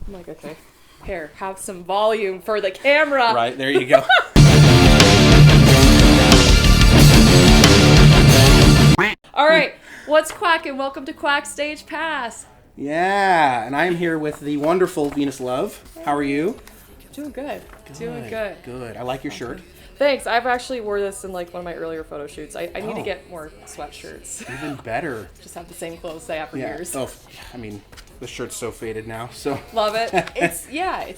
I'm like, okay, here, have some volume for the camera. Right, there you go. All right, what's Quack and welcome to Quack-Stage Pass. Yeah, and I am here with the wonderful Venus Love. How are you? Doing good. Doing good. Good. I like your shirt. Thanks. I've actually wore this in like one of my earlier photo shoots. I need to get more sweatshirts. Even better. Just have the same clothes I have for years. Oh, I mean, the shirt's so faded now, so. Love it. It's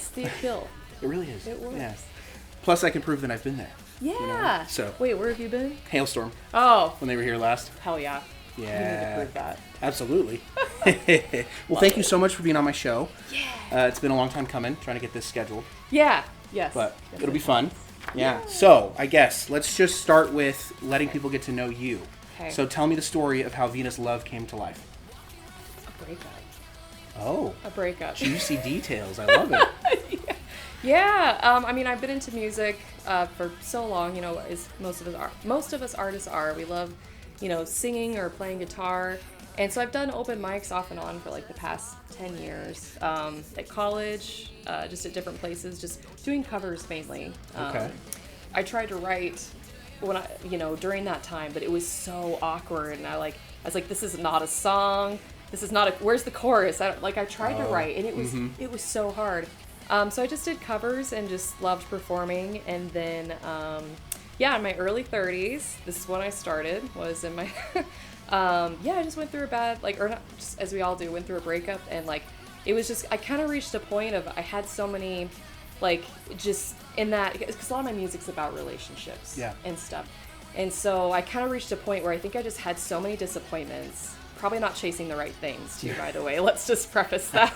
the appeal. It really is. It works. Yeah. Plus, I can prove that I've been there. Yeah. You know? So. Wait, where have you been? Hailstorm. Oh. When they were here last. Hell yeah. Yeah. You need to prove that. Absolutely. Well, thank you so much for being on my show. Yeah. It's been a long time coming, trying to get this scheduled. Yeah. Yes. But it'll be fun. Yeah. So, I guess, let's just start with letting people get to know you. Okay. So tell me the story of how Venus Love came to life. A breakup. Oh. A breakup. Juicy details. I love it. Yeah. I mean, I've been into music for so long, you know, as most of us artists are. We love, you know, singing or playing guitar. And so I've done open mics off and on for like the past 10 years. At college, just at different places, just doing covers mainly. Okay. I tried to write during that time, but it was so awkward. And I was like, this is not a song. This is not where's the chorus? I tried to write and it was so hard. So I just did covers and just loved performing. And then, in my early 30s, this is when I started, was in my, I just went through a bad, or not, just as we all do, went through a breakup. And it was just, I kind of reached a point of, I had so many, just in that, because a lot of my music's about relationships and stuff. And so I kind of reached a point where I think I just had so many disappointments. Probably not chasing the right things, too, by the way. Let's just preface that.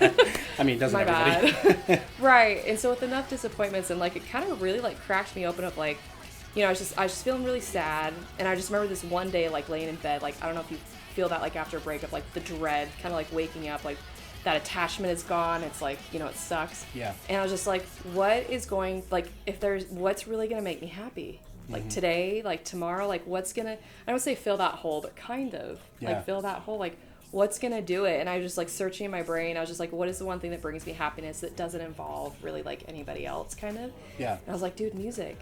I mean, doesn't My everybody? bad. Right. And so with enough disappointments, and it kind of really cracked me open of I was just feeling really sad. And I just remember this one day laying in bed, I don't know if you feel that after a breakup, the dread, kind of waking up, that attachment is gone. It's it sucks. Yeah. And I was just what is going, what's really going to make me happy? Today, tomorrow, what's gonna, I don't say fill that hole, but kind of fill that hole, what's gonna do it? And I was just searching in my brain. I was just what is the one thing that brings me happiness that doesn't involve really anybody else, kind of. Yeah. And I was like, dude, music.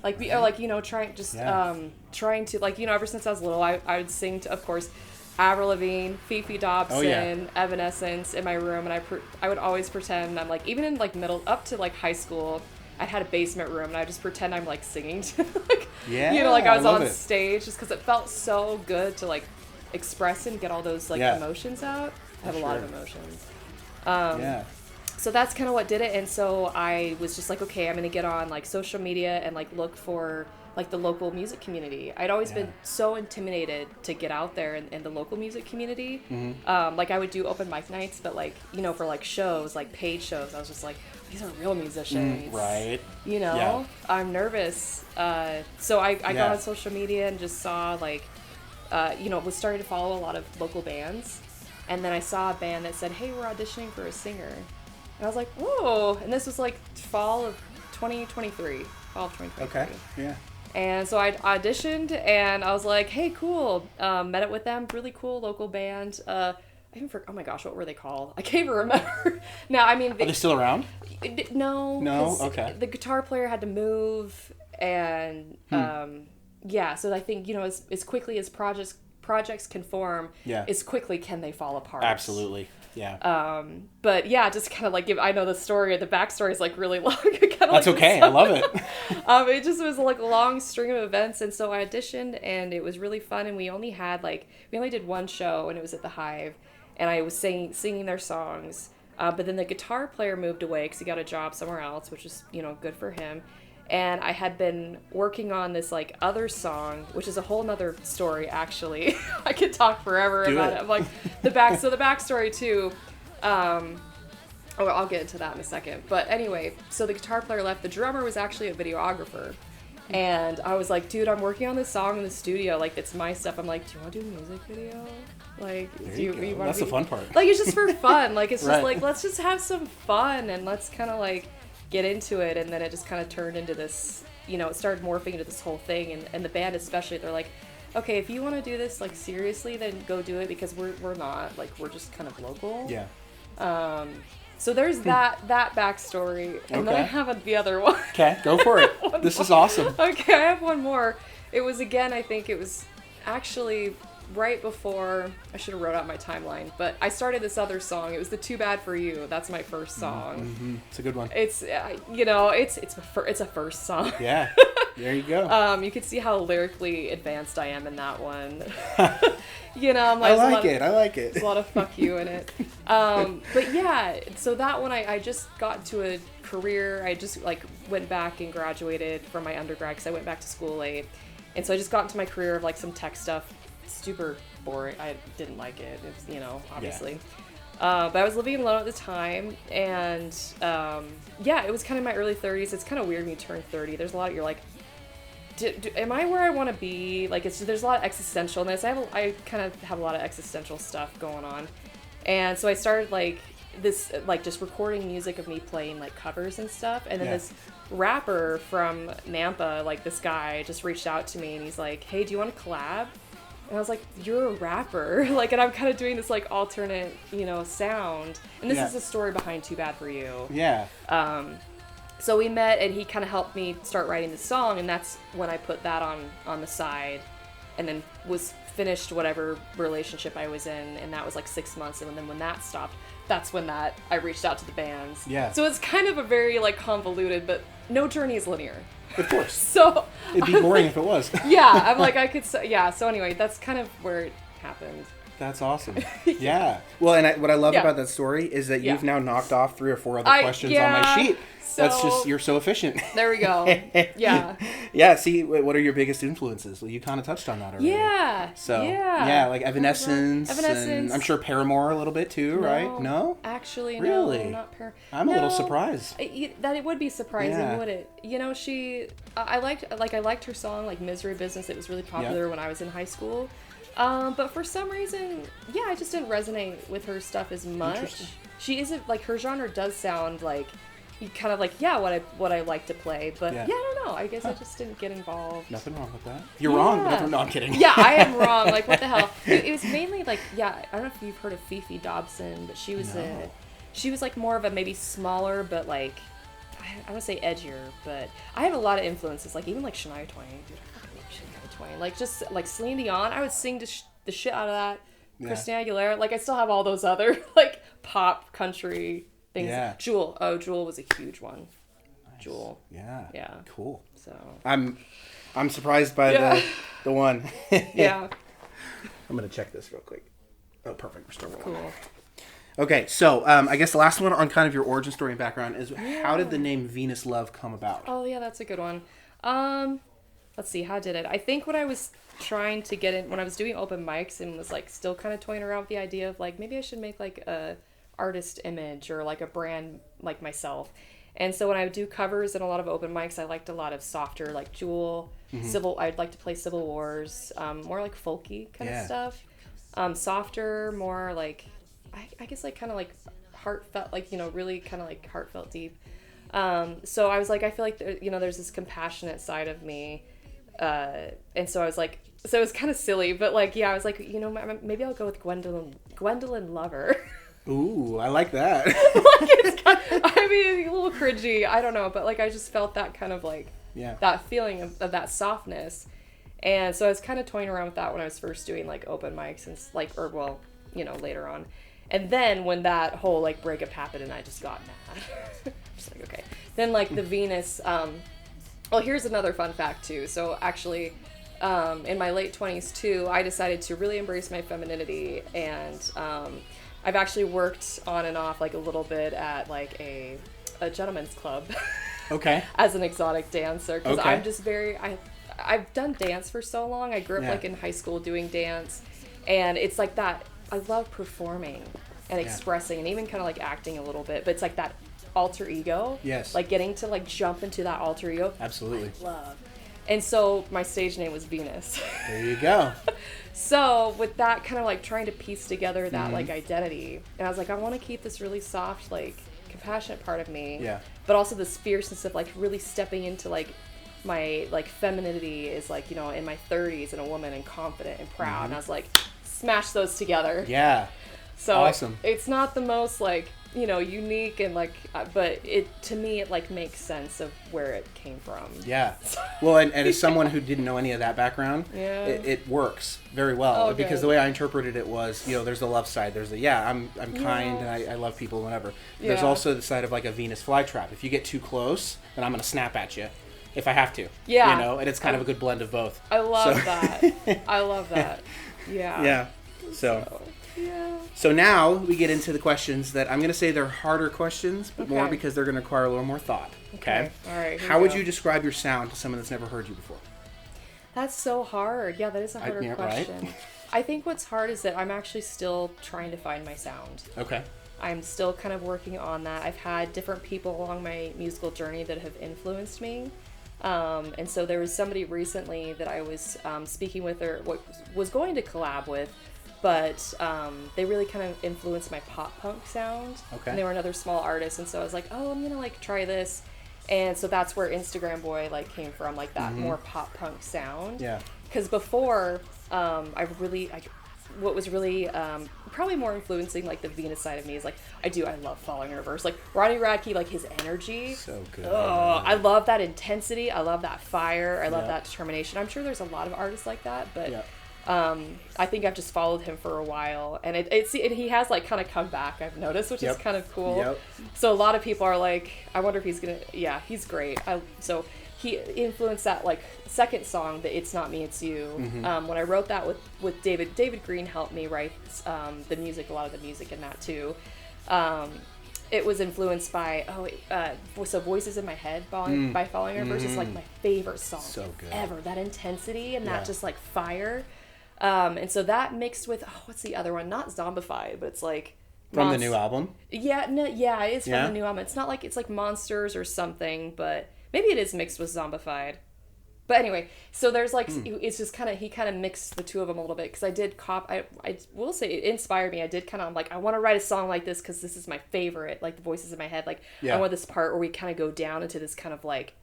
Trying to ever since I was little, I would sing to, of course, Avril Lavigne, Fifi Dobson, Evanescence in my room, and I would always pretend I'm even in middle up to high school. I had a basement room and I just pretend I'm singing to I was on stage just because it felt so good to express and get all those emotions out. I have a lot of emotions. So that's kind of what did it. And so I was just okay, I'm going to get on social media and look for the local music community. I'd always been so intimidated to get out there in the local music community. Mm-hmm. I would do open mic nights, but for shows, paid shows, I was just these are real musicians. Right. I'm nervous. So I got on social media and just saw was starting to follow a lot of local bands. And then I saw a band that said, hey, we're auditioning for a singer. And I was like, whoa. And this was fall of 2023. Okay. Yeah. And so I auditioned and I was like, hey, cool. Met it with them. Really cool local band. I even forgot, oh my gosh, what were they called? I can't even remember. Now, I mean... Are they still around? No. No? Okay. The guitar player had to move and, so I think, as quickly as projects can form, as quickly can they fall apart. Absolutely. Yeah. But yeah, just kind of I know the story, the backstory is really long. That's okay. I love it. It just was a long string of events. And so I auditioned and it was really fun. And we only had we only did one show and it was at the Hive. And I was singing their songs. But then the guitar player moved away because he got a job somewhere else, which is, good for him. And I had been working on this other song, which is a whole nother story, actually. I could talk forever about it. I'm so the backstory too. I'll get into that in a second. But anyway, so the guitar player left. The drummer was actually a videographer. And I was like, dude, I'm working on this song in the studio. It's my stuff. I'm like, do you want to do a music video? Do you want That's the fun part. It's just for fun. It's just right. Let's just have some fun and let's kind of get into it. And then it just kind of turned into this, it started morphing into this whole thing. And the band especially, they're like, okay, if you want to do this seriously, then go do it because we're not. We're just kind of local. Yeah. So there's that backstory, and then I have the other one. Okay, go for it. This is awesome. Okay, I have one more. It was, again, I think it was actually right before, I should have wrote out my timeline, but I started this other song. It was the Too Bad For You. That's my first song. Mm-hmm. It's a good one. It's, it's a first song. Yeah, there you go. You can see how lyrically advanced I am in that one. I'm like, I like it. There's a lot of fuck you in it. But yeah, so that one, I just got into a career. I just like went back and graduated from my undergrad because I went back to school late. And so I just got into my career of like some tech stuff. Super boring. I didn't like it. It's, obviously. Yeah. But I was living alone at the time, and it was kind of my early 30s. It's kind of weird when you turn 30. There's a lot of, you're like, am I where I want to be? Like, there's a lot of existentialness. I kind of have a lot of existential stuff going on, and so I started like this, like just recording music of me playing like covers and stuff, and then this rapper from Nampa, like this guy, just reached out to me, and he's like, "Hey, do you want to collab?" And I was like, "You're a rapper," like, and I'm kind of doing this like alternate, sound, and this is the story behind Too Bad For You. Yeah. So we met, and he kind of helped me start writing the song, and that's when I put that on the side, and then was finished whatever relationship I was in, and that was like 6 months, and then when that stopped, that's when I reached out to the bands. Yeah. So it's kind of a very like convoluted, but no journey is linear. Of course. So it'd be boring if it was. Yeah, I'm like, I could say, yeah. So anyway, that's kind of where it happened. That's awesome. Yeah. Well, and what I love about that story is that you've now knocked off 3 or 4 other questions on my sheet. So, that's just, you're so efficient. There we go. Yeah. Yeah, see, what are your biggest influences? Well, you kind of touched on that already. Yeah. So, yeah, like Evanescence. And I'm sure Paramore a little bit too, right? No? Actually, really? No, not Paramore. I'm a little surprised. That it would be surprising, would it? I liked her song, like Misery Business. It was really popular when I was in high school. But for some reason, I just didn't resonate with her stuff as much. She isn't, like, her genre does sound like, kind of like, what I like to play, but I don't know. I guess I just didn't get involved. Nothing wrong with that. You're wrong. No, I'm kidding. Yeah, I am wrong. Like, what the hell? It was mainly like, I don't know if you've heard of Fifi Dobson, but she was she was like more of a maybe smaller, but like, I would say edgier, but I have a lot of influences, like even like Shania Twain. Dude, I fucking love Shania Twain. Like, just like Celine Dion, I would sing the shit out of that. Christina Aguilera, like I still have all those other like pop country things. Yeah. Jewel. Oh, Jewel was a huge one. Nice. Jewel. Yeah. Yeah. Cool. So I'm surprised by the one. Yeah. I'm gonna check this real quick. Oh, perfect. We're still rolling. Cool. Okay, so I guess the last one on kind of your origin story and background is how did the name Venus Love come about? Oh yeah, that's a good one. Let's see, how did it? I think when I was trying to get in, when I was doing open mics and was like still kind of toying around with the idea of like maybe I should make like a artist image or like a brand like myself. And so when I would do covers and a lot of open mics, I liked a lot of softer, like Jewel, I'd like to play Civil Wars, more like folky kind of stuff. Softer, more like, I guess like kind of like heartfelt, like, really kind of like heartfelt deep. So I was like, I feel like, there's this compassionate side of me. And so I was like, so it was kind of silly, but like, I was like, maybe I'll go with Gwendolyn Lover. Ooh, I like that. Like, it's a little cringy. I don't know, but like I just felt that kind of like that feeling of that softness, and so I was kind of toying around with that when I was first doing like open mics and like, later on, and then when that whole like breakup happened and I just got mad, just like okay, then like the Venus. Well, here's another fun fact too. So actually, in my late 20s too, I decided to really embrace my femininity, and I've actually worked on and off like a little bit at like a gentleman's club. Okay. As an exotic dancer, because I'm just I've done dance for so long. I grew up like in high school doing dance, and it's like that. I love performing and expressing and even kind of like acting a little bit, but it's like that alter ego. Yes. Like getting to like jump into that alter ego. Absolutely. I love. And so my stage name was Venus. There you go. So with that kind of like trying to piece together that like identity, and I was like, I want to keep this really soft, like compassionate part of me, but also this fierceness of like really stepping into like my like femininity is like, in my 30s and a woman and confident and proud, and I was like, smash those together. Yeah. So awesome. It's not the most like unique and like, but to me it like makes sense of where it came from. Yeah. Well, and as someone who didn't know any of that background, it works very well, because the way I interpreted it was, there's the love side. There's the, I'm kind and I love people, whatever. There's also the side of like a Venus flytrap. If you get too close, then I'm going to snap at you if I have to. Yeah. And it's kind of a good blend of both. I love that. I love that. Yeah. Yeah. So now we get into the questions that I'm going to say they're harder questions, but more because they're going to require a little more thought. Okay? All right. How would you describe your sound to someone that's never heard you before? That's so hard. Yeah, that is a harder question. Right? I think what's hard is that I'm actually still trying to find my sound. Okay. I'm still kind of working on that. I've had different people along my musical journey that have influenced me. And so there was somebody recently that I was speaking with or was going to collab with, but they really kind of influenced my pop punk sound. Okay. And they were another small artist, and so I was like, oh, I'm gonna like try this. And so that's where Instagram Boy like came from, like that more pop punk sound. Yeah. Because before, what was really probably more influencing like the Venus side of me is like I love Falling in Reverse. Like Ronnie Radke, like his energy. So good. Oh, I love that intensity. I love that fire. I love that determination. I'm sure there's a lot of artists like that, but I think I've just followed him for a while, and and he has like kind of come back, I've noticed, which is kind of cool. Yep. So a lot of people are like, I wonder if he's gonna. Yeah, he's great. So he influenced that like second song, the It's Not Me, It's You. When I wrote that with David Green helped me write the music, a lot of the music in that too. It was influenced by Voices in My Head by Falling in Reverse is like my favorite song ever. That intensity and that just like fire. And so that mixed with what's the other one? Not Zombified, but it's like from the new album. Yeah, no, yeah, it is from the new album. It's not like it's like Monsters or something, but maybe it is mixed with Zombified. But anyway, so there's like it's just he kind of mixed the two of them a little bit, because I did I will say it inspired me. I did kind of like, I want to write a song like this because this is my favorite, like the Voices in My Head. Like I want this part where we kind of go down into this kind of like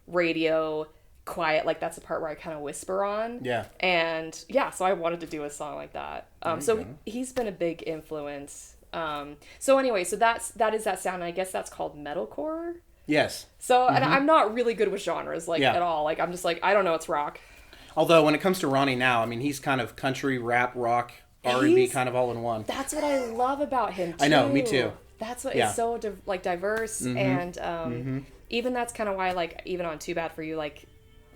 radio quiet, like that's the part where I kind of whisper on. And so I wanted to do a song like that. So he's been a big influence. So anyway, so that is that sound, and I guess that's called metalcore. Yes. So, and I'm not really good with genres, like, at all. Like, I'm just like, I don't know, it's rock. Although, when it comes to Ronnie now, I mean, he's kind of country, rap, rock, R&B kind of all in one. That's what I love about him, too. I know, me too. That's what is so, diverse, and even that's kind of why, like, even on Too Bad For You, like,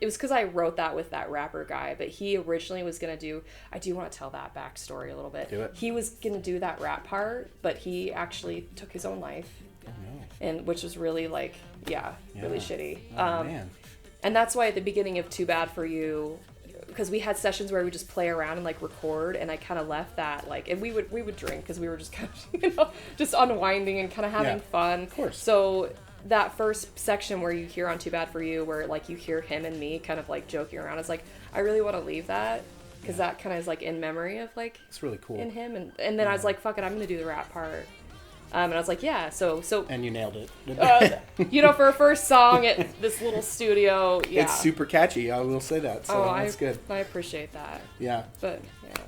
it was because I wrote that with that rapper guy, but he originally was going to do, I do want to tell that backstory a little bit. Do it. He was going to do that rap part, but he actually took his own life. Oh, no. And which was really like, really shitty. Oh, man. And that's why at the beginning of Too Bad For You, because we had sessions where we just play around and like record, and I kind of left that like, and we would drink because we were just kind of, just unwinding and kind of having fun. Of course. So that first section where you hear on Too Bad For You, where like you hear him and me kind of like joking around, it's like, I really want to leave that. Because that kind of is like in memory of like, it's really cool. In him. And then I was like, fuck it, I'm going to do the rap part. And I was like, so... And you nailed it. For a first song at this little studio, It's super catchy, I will say that. So that's good. I appreciate that. Yeah. But,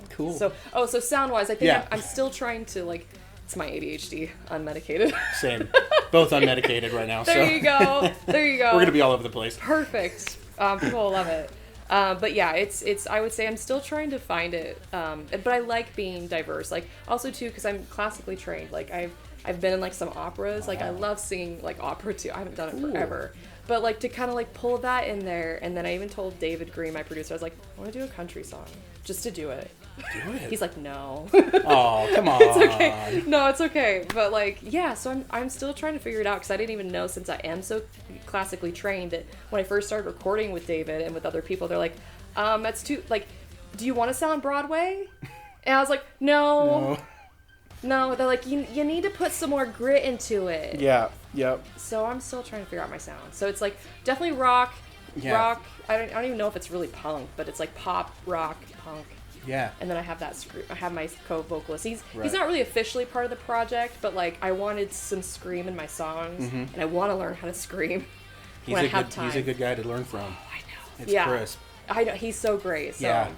Cool. So sound-wise, I think I'm still trying to, like... It's my ADHD, unmedicated. Same. Both unmedicated right now. There you go. We're going to be all over the place. Perfect. People will love it. But it's I would say I'm still trying to find it. But I like being diverse. Like, also, too, because I'm classically trained. Like, I've been in like some operas. Like I love singing like opera too. I haven't done it forever, but like to kind of like pull that in there. And then I even told David Green, my producer, I was like, I want to do a country song just to do it. Do it. He's like, no. Oh, come on. It's okay. No, it's okay. But like, so I'm still trying to figure it out, because I didn't even know, since I am so classically trained, that when I first started recording with David and with other people, they're like, that's too, like, do you want to sound Broadway? And I was like, no. No, they're like, you need to put some more grit into it. Yeah, yep. So I'm still trying to figure out my sound. So it's like definitely rock. I don't even know if it's really punk, but it's like pop, rock, punk. Yeah. And then I have my co-vocalist. He's not really officially part of the project, but like I wanted some scream in my songs, and I want to learn how to scream when I have time. He's a good guy to learn from. Oh, I know. It's crisp. I know. He's so great. So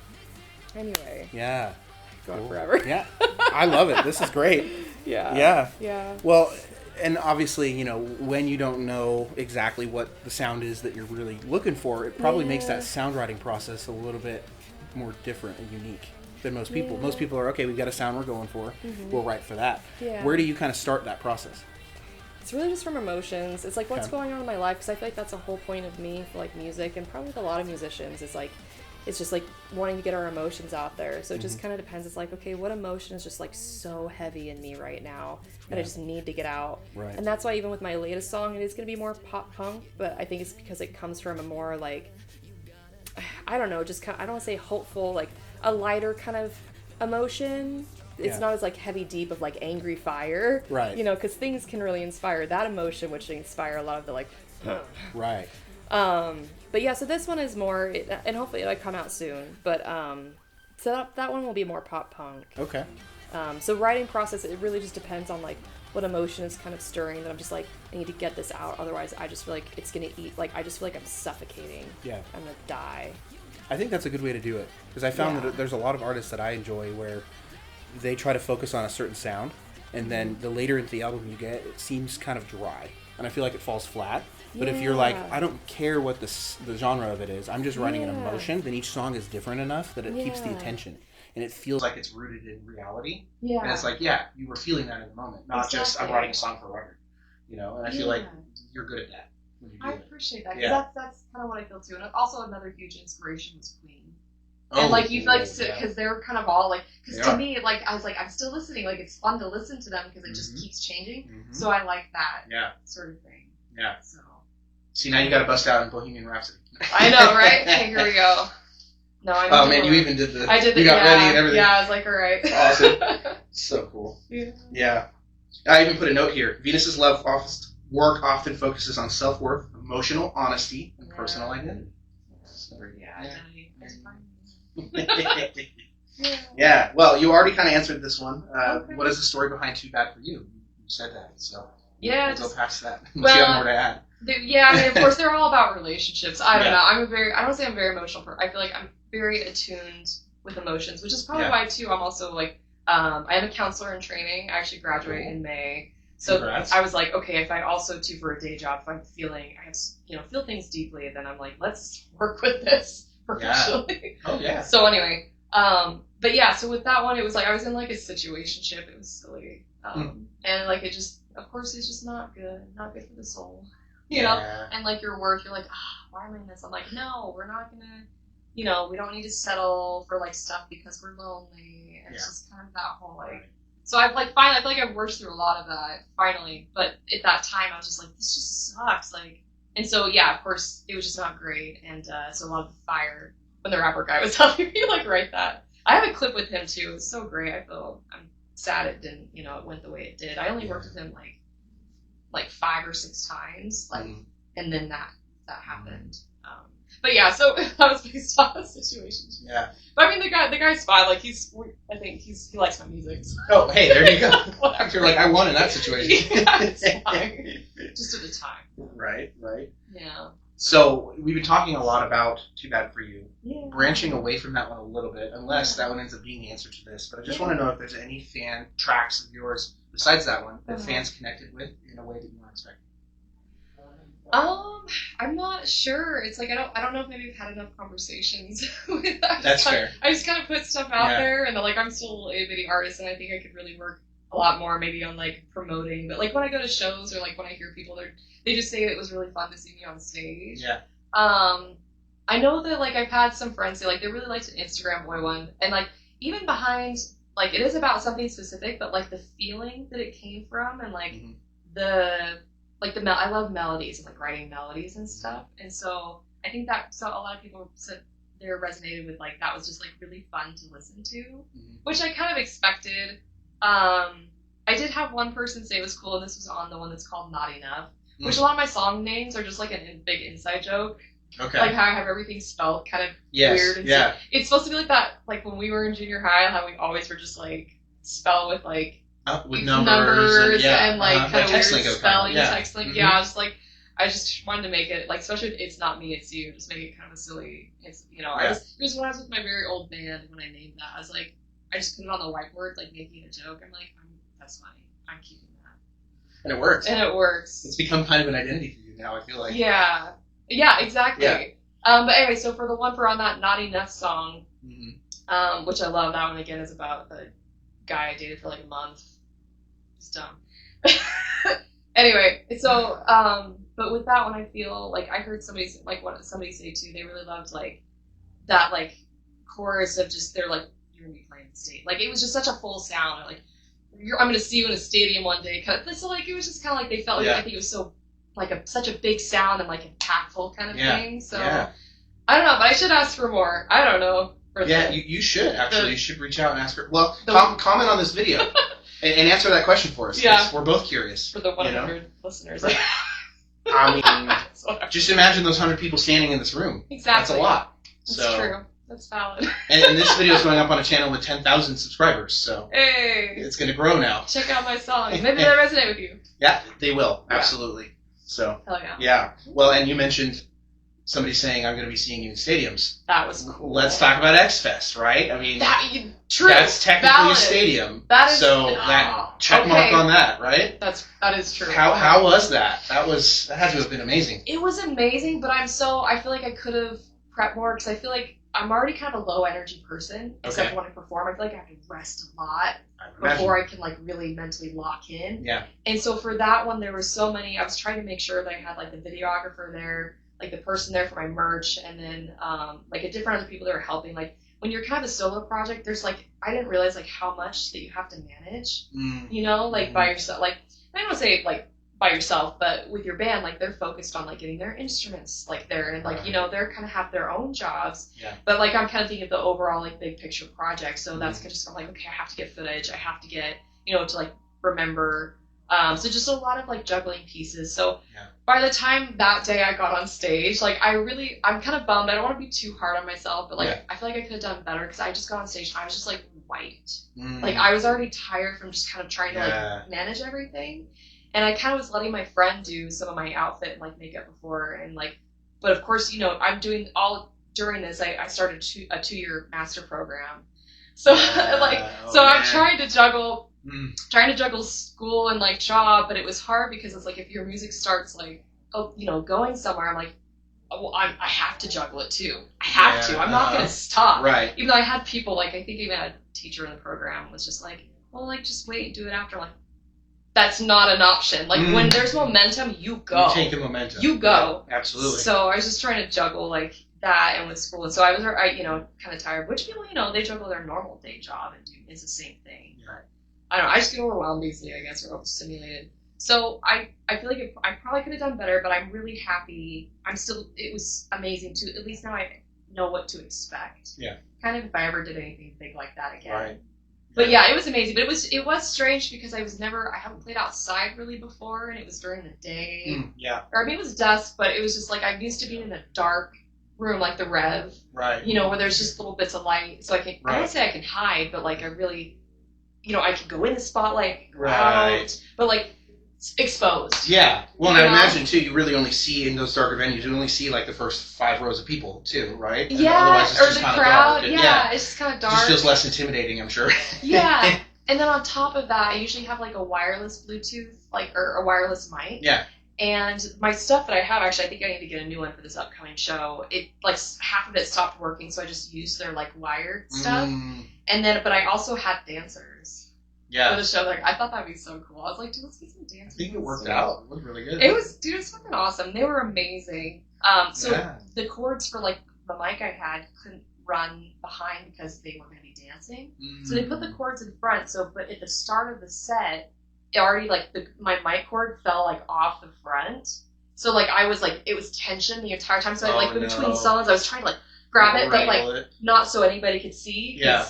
anyway. Yeah. go on forever. Yeah. I love it. This is great. Yeah. Well, and obviously, you know, when you don't know exactly what the sound is that you're really looking for, it probably makes that sound writing process a little bit more different and unique than most people. Most people are, okay, we've got a sound we're going for. We'll write for that. Yeah. Where do you kind of start that process? It's really just from emotions. It's like what's going on in my life, because I feel like that's a whole point of me for like music, and probably with a lot of musicians is like, it's just like wanting to get our emotions out there. So it just kind of depends. It's like, okay, what emotion is just like so heavy in me right now that I just need to get out. Right. And that's why even with my latest song, it is going to be more pop punk, but I think it's because it comes from a more like, I don't know, just kind of, I don't want to say hopeful, like a lighter kind of emotion. It's not as like heavy deep of like angry fire, right? You know, because things can really inspire that emotion, which inspire a lot of the like, right. But yeah, so this one is more, and hopefully it'll come out soon. But so that one will be more pop punk. Okay. So writing process, it really just depends on like what emotion is kind of stirring. That I'm just like, I need to get this out, otherwise I just feel like it's gonna eat. Like I just feel like I'm suffocating. Yeah. I'm gonna die. I think that's a good way to do it, because I found that there's a lot of artists that I enjoy where they try to focus on a certain sound, and then the later into the album you get, it seems kind of dry, and I feel like it falls flat. But if you're like, I don't care what the genre of it is, I'm just writing an emotion, then each song is different enough that it keeps the attention, and it feels like it's rooted in reality. Yeah. And it's like, you were feeling that in the moment, not just I'm writing a song for a record, you know. And I feel like you're good at that. I appreciate that, because that's kind of what I feel too. And also another huge inspiration was Queen. Oh, and like you feel like, because they're kind of all like, because to me, like I was like, I'm still listening, like it's fun to listen to them because it just keeps changing. So I like that sort of thing. Yeah. So see, now you got to bust out in Bohemian Rhapsody. I know, right? Okay, here we go. No, I. Oh man, you even did the. I did the. You got ready and everything. Yeah, I was like, all right. Awesome. So cool. Yeah. I even put a note here. Venus's love work often focuses on self-worth, emotional honesty, and personal identity. Identity. That's fine. Yeah, well, you already kind of answered this one. What is the story behind Too Bad For You? You said that, so we'll go past that. Well, you have more to add. Yeah, I mean, of course, they're all about relationships. I don't know. I don't say I'm very emotional. I feel like I'm very attuned with emotions, which is probably why, too, I'm also like, I am a counselor in training. I actually graduate in May. So Congrats. I was like, okay, if I also, too, for a day job, if I'm feeling, feel things deeply, then I'm like, let's work with this professionally. Oh, yeah. So anyway, but yeah, so with that one, it was like, I was in like a situationship. It was silly. And like, it just, of course, it's just not good for the soul, you know? And like your work, you're like, why am I in this? I'm like, no, we're not gonna, we don't need to settle for like stuff because we're lonely. And it's just kind of that whole like, so I've like finally, I feel like I've worked through a lot of that finally, but at that time I was just like, this just sucks. Like, and so yeah, of course it was just not great. And so a lot of the fire when the rapper guy was helping me like write that. I have a clip with him too. It was so great. I'm sad it didn't, it went the way it did. I only worked with him like 5 or 6 times, like, and then that happened. But yeah, so that was based on the situation. Yeah. But I mean, the guy's fine. Like I think he likes my music. So. Oh, hey, there you go. You're like, I won in that situation. Yeah, it's fine. Just at the time. Right. Yeah. So we've been talking a lot about Too Bad For You. Yeah. Branching away from that one a little bit, unless that one ends up being the answer to this. But I just want to know if there's any fan tracks of yours besides that one that fans connected with in a way that you weren't expecting. I'm not sure. It's like I don't know if maybe I've had enough conversations with that. That's fair. I just kind of put stuff out there, and like I'm still a bitty artist, and I think I could really work a lot more maybe on like promoting. But like when I go to shows or like when I hear people, they just say it was really fun to see me on stage. Yeah. I know that like I've had some friends say like they really liked an Instagram Boy one, and like even behind like it is about something specific, but like the feeling that it came from, and like I love melodies and like writing melodies and stuff, and so I think that a lot of people said they resonated with like that was just like really fun to listen to, which I kind of expected. I did have one person say it was cool, and this was on the one that's called Not Enough, which a lot of my song names are just like a big inside joke. Okay. Like how I have everything spelled kind of weird. And stuff. It's supposed to be like that, like when we were in junior high, how we always were just like spell with like with numbers and like kind of weird spelling, text link. I just wanted to make it like, especially if it's not me, it's you. Just make it kind of a silly. It was when I was with my very old band when I named that. I I just put it on the whiteboard, like making a joke. I'm like, that's funny. I'm keeping that. And it works. And it works. It's become kind of an identity for you now, I feel like. Yeah. Yeah, exactly. Yeah. But anyway, so for the one for on that Not Enough song, which I love, that one again is about a guy I dated for like a month. It's dumb. Anyway, so, but with that one, I feel like I heard somebody say too, they really loved like that like chorus of just, they're like, you're gonna be playing the stage. Like it was just such a full sound. Like, I'm gonna see you in a stadium one day. So like, it was just kind of like they felt like, I think it was so like such a big sound and like impactful kind of thing. So I don't know, but I should ask for more. I don't know. You should actually. You should reach out and ask for. Well, comment on this video and answer that question for us. Yeah, we're both curious. For the 100 listeners. I mean, just imagine those 100 people standing in this room. Exactly. That's a lot. That's true. That's valid. And this video is going up on a channel with 10,000 subscribers, so it's going to grow now. Check out my songs. Maybe they resonate with you. Yeah, they will. Absolutely. So. Hell yeah. Yeah. Well, and you mentioned somebody saying, I'm going to be seeing you in stadiums. That was cool. Let's talk about X-Fest, right? I mean, true. That's technically a stadium. That is, that check mark on that, right? That is true. How was that? That had to have been amazing. It was amazing, but I feel like I could have prepped more because I feel like I'm already kind of a low energy person, except when I perform. I feel like I have to rest a lot before I can like really mentally lock in. Yeah. And so for that one, there were so many. I was trying to make sure that I had like the videographer there, like the person there for my merch, and then like a different other people that were helping. Like when you're kind of a solo project, there's like I didn't realize like how much that you have to manage. You know, like by yourself. Like I don't want to say like by yourself, but with your band, like they're focused on like getting their instruments like there, and like you know they're kind of have their own jobs. Yeah. But like I'm kind of thinking of the overall like big picture project, so that's just like okay, I have to get footage, I have to get to like remember. So just a lot of like juggling pieces. So by the time that day I got on stage, like I'm kind of bummed. I don't want to be too hard on myself, but like I feel like I could have done better because I just got on stage and I was just like white. Like I was already tired from just kind of trying to like manage everything. And I kind of was letting my friend do some of my outfit and like makeup before, and like, but of course, I'm doing all during this. I started a 2-year master program, so I'm trying to juggle school and like job, but it was hard because it's like if your music starts like going somewhere, I'm like, well, I have to juggle it too. I have to. I'm not gonna stop. Right. Even though I had people like I think even a teacher in the program was just like, well, like just wait and do it after. I'm like, that's not an option. Like when there's momentum, you go. You take the momentum. You go. Yeah, absolutely. So I was just trying to juggle like that and with school, and so I was kind of tired. Which people they juggle their normal day job and do it's the same thing. Yeah. I don't know. I just get overwhelmed easily, I guess, or overstimulated. So I feel like I probably could have done better, but I'm really happy. It was amazing too. At least now I know what to expect. Yeah. Kind of if I ever did anything big like that again. Right. But yeah, it was amazing. But it was strange because I haven't played outside really before, and it was during the day. Or maybe it was dusk, but it was just like I'm used to being in a dark room like the Rev. Right. Where there's just little bits of light, so I can. Right. I don't say I can hide, but like I really, I could go in the spotlight, out, but like exposed. Yeah. Well, and I imagine too, you really only see in those darker venues, you only see like the first 5 rows of people too, right? And otherwise it's just kind of dark. Yeah, it's just kind of dark. It just feels less intimidating, I'm sure. Yeah. And then on top of that, I usually have like a wireless Bluetooth, or a wireless mic. Yeah. And my stuff that I have, actually, I think I need to get a new one for this upcoming show. It like half of it stopped working, so I just used their like wired stuff. And then, but I also had dancers. Yeah. For the show, like I thought that'd be so cool. I was like, dude, let's get some dancers. I think it worked out. It looked really good. It was fucking awesome. They were amazing. The cords for like the mic I had couldn't run behind because they were going to be dancing. So they put the cords in front. But at the start of the set, it already like my mic cord fell like off the front. So like I was like it was tension the entire time. So between songs, I was trying to like grab it, but like not so anybody could see. Yeah.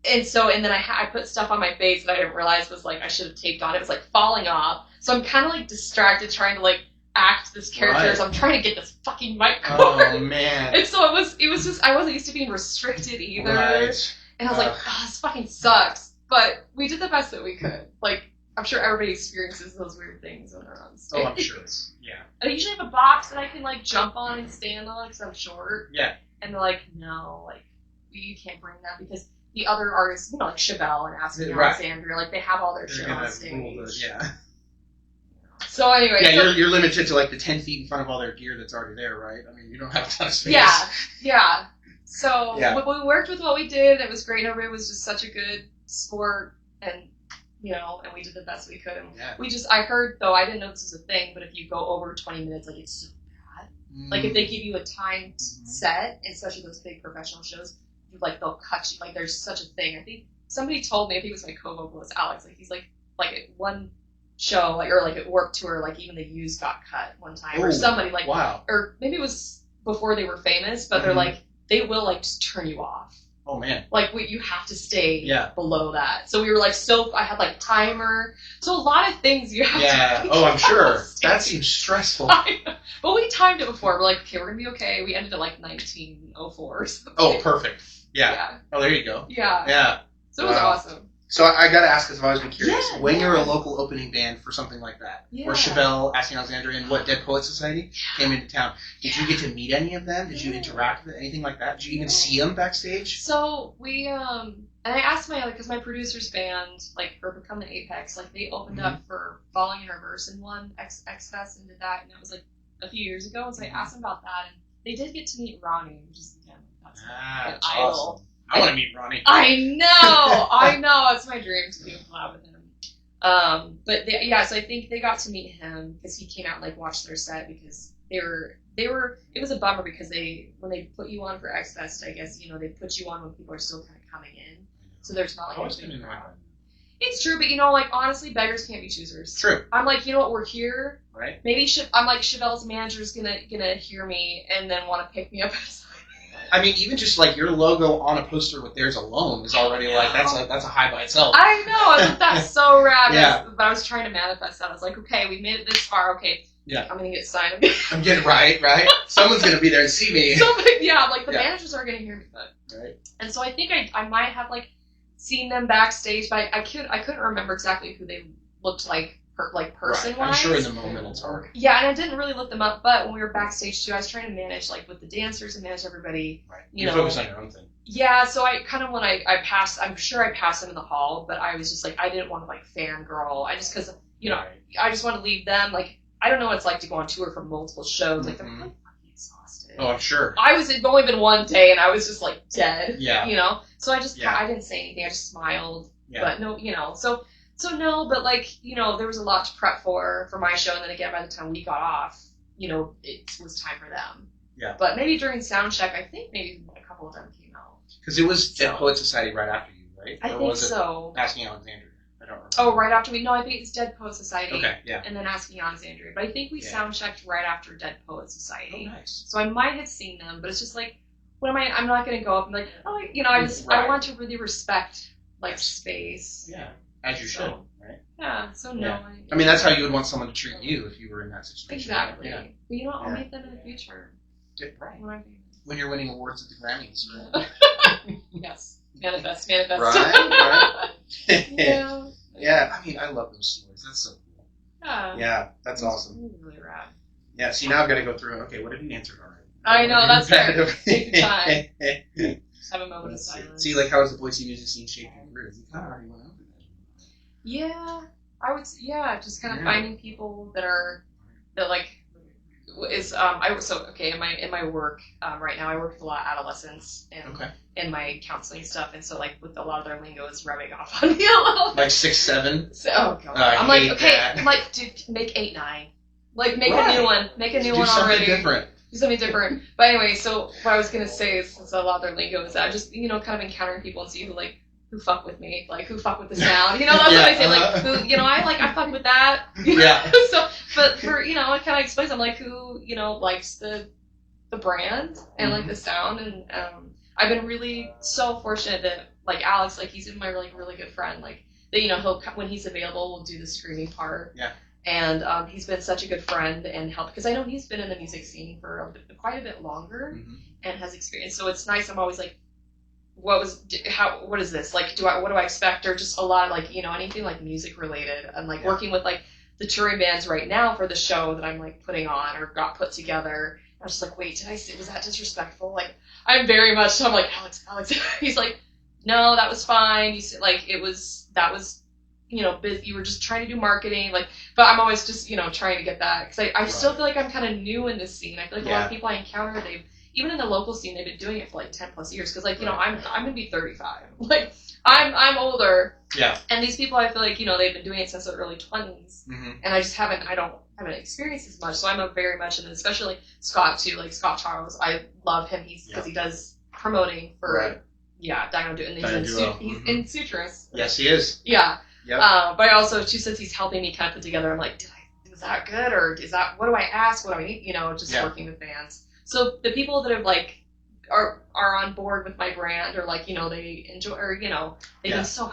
And then I put stuff on my face that I didn't realize was like I should have taped on. It was like falling off. So I'm kind of like distracted trying to like act this character as I'm trying to get this fucking mic cord. Oh man. And so it was just I wasn't used to being restricted either. Right. And I was like, oh, this fucking sucks. But we did the best that we could. Like I'm sure everybody experiences those weird things when they're on stage. Oh, I'm sure. Yeah. I usually have a box that I can like jump on and stand on because I'm short. Yeah. And they're like, no, like you can't bring that because the other artists, like Chevelle and Asking Alexandria, like they have all their shit on stage. So anyway, you're limited to like the 10 feet in front of all their gear that's already there, right? I mean, you don't have a ton of space. Yeah. So we worked with what we did. It was great. Everybody was just such a good sport, and and we did the best we could. And I heard though, I didn't know this was a thing, but if you go over 20 minutes, like it's so bad. Like if they give you a timed set, especially those big professional shows, they'll cut you. Like there's such a thing. I think somebody told me, I think it was my co-vocalist Alex, like he's like at one show, or at Warped Tour, like even the U's got cut one time, or somebody or maybe it was before they were famous, but they're like, they will just turn you off. Oh man. You have to stay below that. So we were I had timer. So a lot of things you have to. Yeah. Oh, I'm sure. That seems stressful. But we timed it before. We're like, okay, we're gonna be okay. We ended at 1904 or something. Oh, perfect. Yeah. Oh, there you go. Yeah. Yeah. So it was awesome. So I gotta ask, because I've always been curious, when you're a local opening band for something like that, where Chevelle, Asking Alexandria, and Dead Poets Society came into town, did you get to meet any of them? Did you interact with anything like that? Did you even see them backstage? So we, and I asked because my producer's band, for Become the Apex, they opened up for Falling in Reverse and won X Fest and did that, and it was a few years ago, and so I asked them about that, and they did get to meet Ronnie, which is, again, that's an idol. Awesome. I want to meet Ronnie. I know. It's my dream to do a collab with him. So I think they got to meet him because he came out and watched their set, because they were. It was a bummer because when they put you on for X Fest, I guess they put you on when people are still kind of coming in, so there's not a big crowd. It's true, but honestly, beggars can't be choosers. True. I'm you know what, we're here. Right. Maybe Chevelle's manager's gonna hear me and then want to pick me up. I mean, even just your logo on a poster with theirs alone is already that's a high by itself. I know. I think that's so rad. But I was trying to manifest that. I was like, okay, we made it this far. Okay, I'm gonna get signed. I'm getting right. Someone's gonna be there and see me. The managers are gonna hear me, right. And so I think I might have seen them backstage, but I couldn't remember exactly who they looked like. Person-wise. I'm sure in the moment it's hard. Yeah, and I didn't really look them up, but when we were backstage too, I was trying to manage with the dancers and manage everybody. Right. You're focused on your own thing. Yeah, so I kind of, when I passed, I'm sure I passed them in the hall, but I was just I didn't want to fangirl. I just, because, I just want to leave them. I don't know what it's like to go on tour for multiple shows. They're probably fucking exhausted. Oh, I'm sure. It'd only been one day and I was just dead. Yeah. So I just, I didn't say anything. I just smiled. Yeah. But no, So no, but there was a lot to prep for my show, and then again, by the time we got off, it was time for them. Yeah. But maybe during sound check, I think maybe a couple of them came out. Because it was Dead Poets Society right after you, right? I think so. Asking Alexandria. I don't remember. Oh, right after I think it's Dead Poets Society. Okay, yeah. And then Asking Alexandria. But I think we sound checked right after Dead Poets Society. Oh, nice. So I might have seen them, but it's just what am I'm not going to go up and I want to really respect space. Yeah, as you should. Yeah, so no. Yeah. I mean, that's how you would want someone to treat you if you were in that situation. Exactly. Yeah. But I'll meet them in the future. Right. When you're winning awards at the Grammys, right? Yes. Manifest. Right. Yeah. Yeah, I mean, I love those stories. That's so cool. Yeah. Yeah, that's awesome. Really rad. Yeah, see, now I've got to go through and, okay, what have you answered already? I know, that's fair. Take your time. Just have a moment of silence. See, how is the Boise music scene shaping your career? You kind of already went over that. Yeah, I would. Yeah, just kind of finding people that in my work right now I work with a lot of adolescents and in my counseling stuff, and so with a lot of their lingo is rubbing off on me a little. 6, 7. So, oh god, I'm okay, dude, make 8, 9. Make a new one. Make a new one already. Do something different. But anyway, so what I was gonna say is, since a lot of their lingo is that I just kind of encountering people and see who fuck with me, who fuck with the sound, that's what I say, who, I fuck with that, Yeah. So, but for, it kind of explains, I'm who, likes the brand and the sound, and I've been really so fortunate that Alex, he's my really good friend, that he'll, when he's available, we'll do the screaming part. Yeah. And he's been such a good friend and help, because I know he's been in the music scene for quite a bit longer and has experience. So it's nice. I'm always what is this? What do I expect? Or just a lot of anything music related. And working with the touring bands right now for the show that I'm putting on or got put together. I was just wait, was that disrespectful? I'm very much, so I'm Alex. He's no, that was fine. You said, like, that was, you know, you were just trying to do marketing, like, but I'm always just, you know, trying to get that, because I still feel like I'm kind of new in this scene. I feel like a lot of people I encounter, even in the local scene, they've been doing it for like 10 plus years, because, like, you know, I'm gonna be 35, like, I'm older, and these people, I feel like, you know, they've been doing it since the early 20s, and I don't haven't experienced as much, so I'm a very much in it, especially Scott too, like Scott Charles, I love him, because he does promoting for Dino Duo, and he's in Sutras. Yes, he is. Yeah. Yep. But I also, since he's helping me kind of put together, I'm like, was that good, or what do I ask? What do I need? You know, just working with bands. So the people that have like are on board with my brand, or like, you know, they enjoy, or, you know, they've been so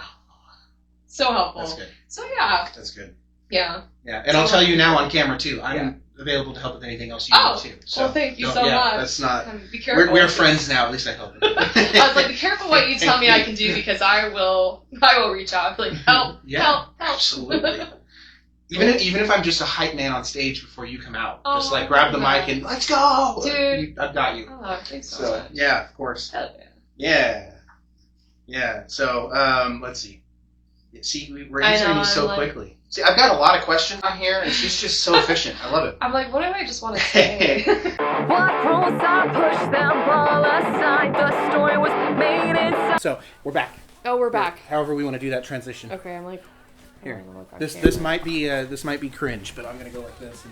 helpful. That's good. So that's good. Yeah. And I'll tell you now on camera too. I'm available to help with anything else you need too. So well, thank you so much. That's not. Be careful. We're friends now. At least I hope. I was like, be careful what you tell me I can do, because I will reach out. I'll be like, help. Absolutely. Even if I'm just a hype man on stage before you come out, just like grab the mic and let's go, dude. I've got you. Oh, thanks so much. Yeah, of course. Hell yeah. Yeah. So let's see. See, we're answering these so quickly. See, I've got a lot of questions on here, and she's just so efficient. I love it. I'm like, what do I just want to say? What rules I pushed them all aside. The story was made inside. So we're back. Oh, we're back. However we want to do that transition. Okay, I'm like, here. This might be cringe, but I'm gonna go like this,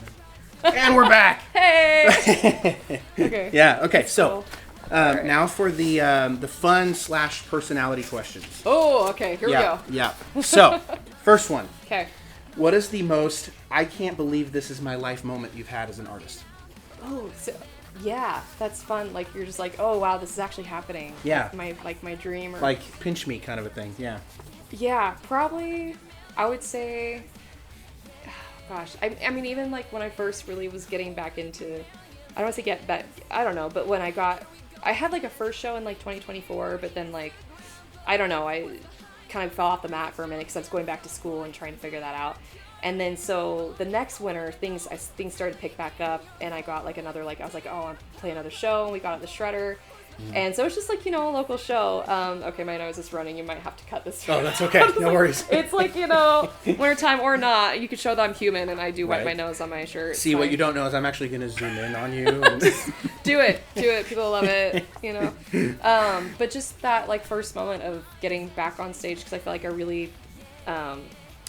and we're back. Hey. Okay. Yeah. Okay. That's so. cool. Right. Now for the fun / personality questions. Oh, okay. Here we go. Yeah. So, first one. Okay. What is the most I can't believe this is my life moment you've had as an artist? Oh, so, yeah, that's fun. Like, you're just like, oh wow, this is actually happening. Yeah. Like my dream, or like pinch me kind of a thing. Yeah. Yeah, probably. I would say. Gosh, I mean, even like when I first really was getting back into, I don't want to say get back. I don't know, but when I had like a first show in like 2024, but then like, I don't know, I kind of fell off the mat for a minute because I was going back to school and trying to figure that out. And then so the next winter, things started to pick back up, and I got like another, like, I was like, oh, I'm playing another show, and we got at the Shredder. And so it's just like, you know, a local show. Okay, my nose is running. You might have to cut this. Oh, that's okay. No worries. It's like, you know, wintertime or not, you could show that I'm human, and I do wipe my nose on my shirt. See, what you don't know is I'm actually going to zoom in on you. And... do it. People love it, you know. But just that, like, first moment of getting back on stage, because I feel like I really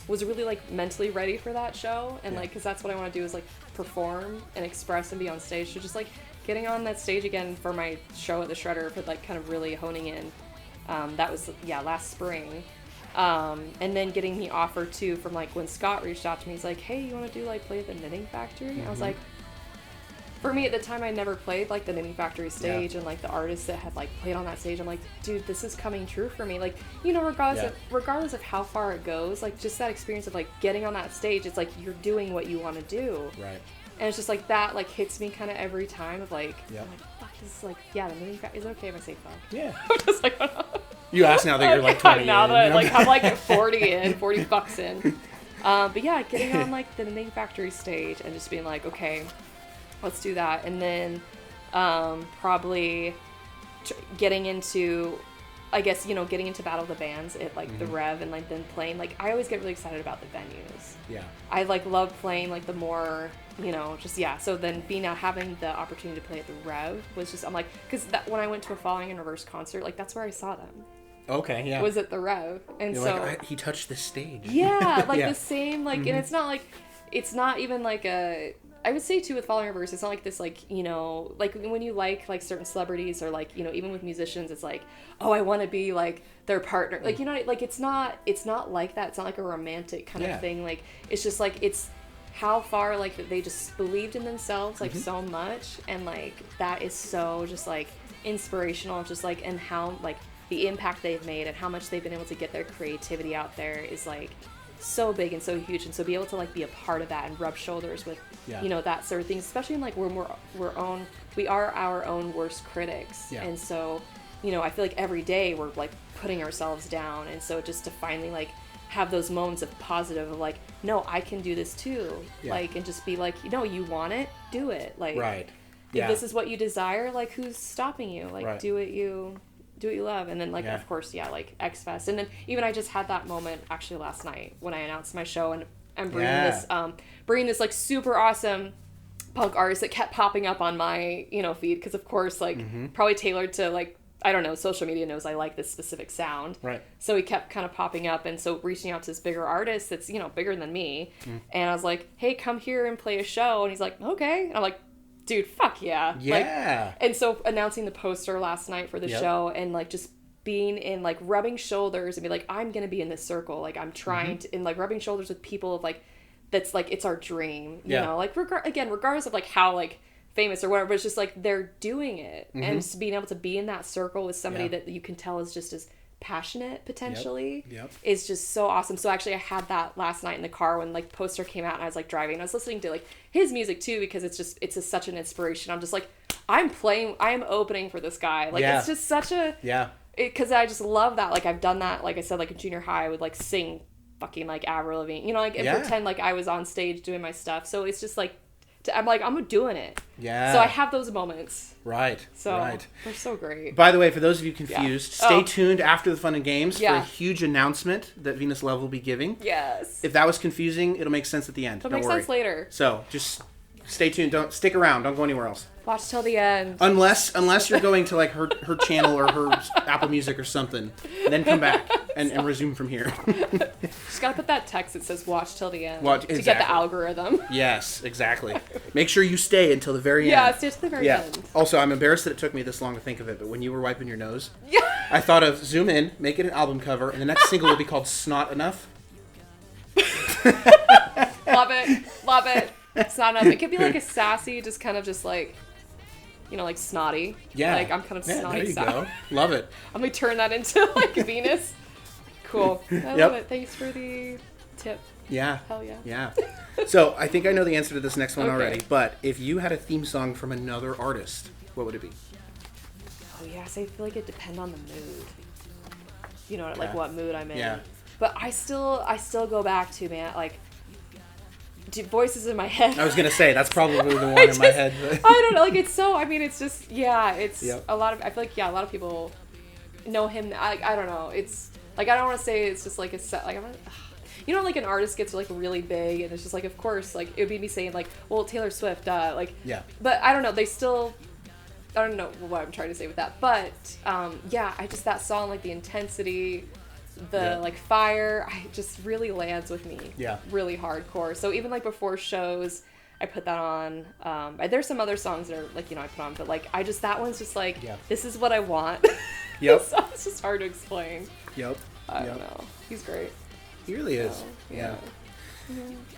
was really, like, mentally ready for that show. And, like, because that's what I want to do is, like, perform and express and be on stage. So just, like, getting on that stage again for my show at the Shredder, but like kind of really honing in. That was last spring, and then getting the offer too from like when Scott reached out to me. He's like, "Hey, you want to do like play at the Knitting Factory?" Mm-hmm. I was like, for me at the time, I never played like the Knitting Factory stage, and like the artists that had like played on that stage, I'm like, dude, this is coming true for me. Like, you know, regardless of how far it goes, like just that experience of like getting on that stage, it's like you're doing what you want to do. Right. And it's just like that, like hits me kind of every time of like, I'm like, fuck, this is like, the Knitting Factory. Is it okay if I say fuck? Yeah. I'm just like, you asked now that you're like 20 now in. that like I'm like 40 bucks in. But yeah, getting on like the Knitting Factory stage and just being like, okay, let's do that. And then probably getting into, I guess, you know, getting into Battle of the Bands at like the Rev, and like then playing, like I always get really excited about the venues. Yeah. I like love playing like the more, you know, just so then having the opportunity to play at the Rev was just, I'm like, because when I went to a Falling in Reverse concert, like that's where I saw them. Okay, yeah. Was at the Rev, and you're so like, he touched the stage. Yeah, like the same, like, and it's not even like a. I would say too with Falling in Reverse, it's not like this, like, you know, like when you like certain celebrities, or like, you know, even with musicians, it's like, oh, I want to be like their partner, like, you know, like it's not like that. It's not like a romantic kind of thing. Like it's just like it's how far like they just believed in themselves like so much, and like that is so just like inspirational, just like, and how like the impact they've made and how much they've been able to get their creativity out there is like so big and so huge. And so be able to like be a part of that and rub shoulders with you know, that sort of things, especially in like when we are our own worst critics. And so, you know, I feel like every day we're like putting ourselves down, and so just to finally like have those moments of positive of like, no, I can do this too, like, and just be like, you know, you want it, do it, like, if this is what you desire, like, who's stopping you, like, do what you do what you love. And then like, of course, like X Fest. And then even I just had that moment actually last night when I announced my show and I'm bringing this like super awesome punk artist that kept popping up on my, feed. Cause of course, like probably tailored to like, I don't know, social media knows I like this specific sound. Right. So he kept kind of popping up. And so reaching out to this bigger artist that's, bigger than me. And I was like, hey, come here and play a show. And he's like, okay. And I'm like, dude, fuck yeah. Yeah. Like, and so announcing the poster last night for the show and like just being in like rubbing shoulders and be like, I'm going to be in this circle. Like I'm trying to, and like rubbing shoulders with people of like, that's like, it's our dream, you know, like regardless of like how like famous or whatever, but it's just like they're doing it and just being able to be in that circle with somebody that you can tell is just as passionate potentially is just so awesome. So actually I had that last night in the car when like poster came out and I was like driving and I was listening to like his music too because it's such an inspiration. I'm just like I'm opening for this guy, like it's just such a because I just love that. Like I've done that, like I said, like in junior high I would like sing fucking like Avril Lavigne, like and pretend like I was on stage doing my stuff. So it's just like I'm like, I'm doing it. Yeah. So I have those moments. Right. So they're so great. By the way, for those of you confused, stay tuned after the fun and games for a huge announcement that Venus Love will be giving. Yes. If that was confusing, it'll make sense at the end. It'll make sense later. So just stay tuned. Don't stick around. Don't go anywhere else. Watch till the end. Unless you're going to like her channel or her Apple Music or something, then come back and resume from here. Just gotta put that text that says "watch till the end" to get the algorithm. Yes, exactly. Make sure you stay until the very end. Yeah, stay to the very end. Also, I'm embarrassed that it took me this long to think of it, but when you were wiping your nose, I thought of zoom in, make it an album cover, and the next single will be called "Snot Enough." Love it. It's not enough. It could be like a sassy, just kind of just like. Like snotty. Yeah. Like I'm kind of snotty. There you go. Love it. I'm gonna turn that into like Venus. Cool. I love it. Thanks for the tip. Yeah. Hell yeah. Yeah. So I think I know the answer to this next one already, but if you had a theme song from another artist, what would it be? Oh yes, I feel like it depends on the mood. Like what mood I'm in. Yeah. But I still go back to, man, like voices in my head. I was gonna say that's probably the one in my head. But. I don't know, like it's so. I mean, it's just it's a lot of. I feel like a lot of people know him. I don't know. It's like I don't want to say it's just like a set. Like like an artist gets like really big and it's just like of course like it would be me saying like well Taylor Swift like But I don't know. They still. I don't know what I'm trying to say with that, but I just that song like the intensity. The like fire, I just really lands with me. Yeah. Really hardcore. So even like before shows, I put that on. There's some other songs that are like I put on, but like that one's just like this is what I want. Yep. So it's just hard to explain. Yep. I don't know. He's great. He really is. Yeah.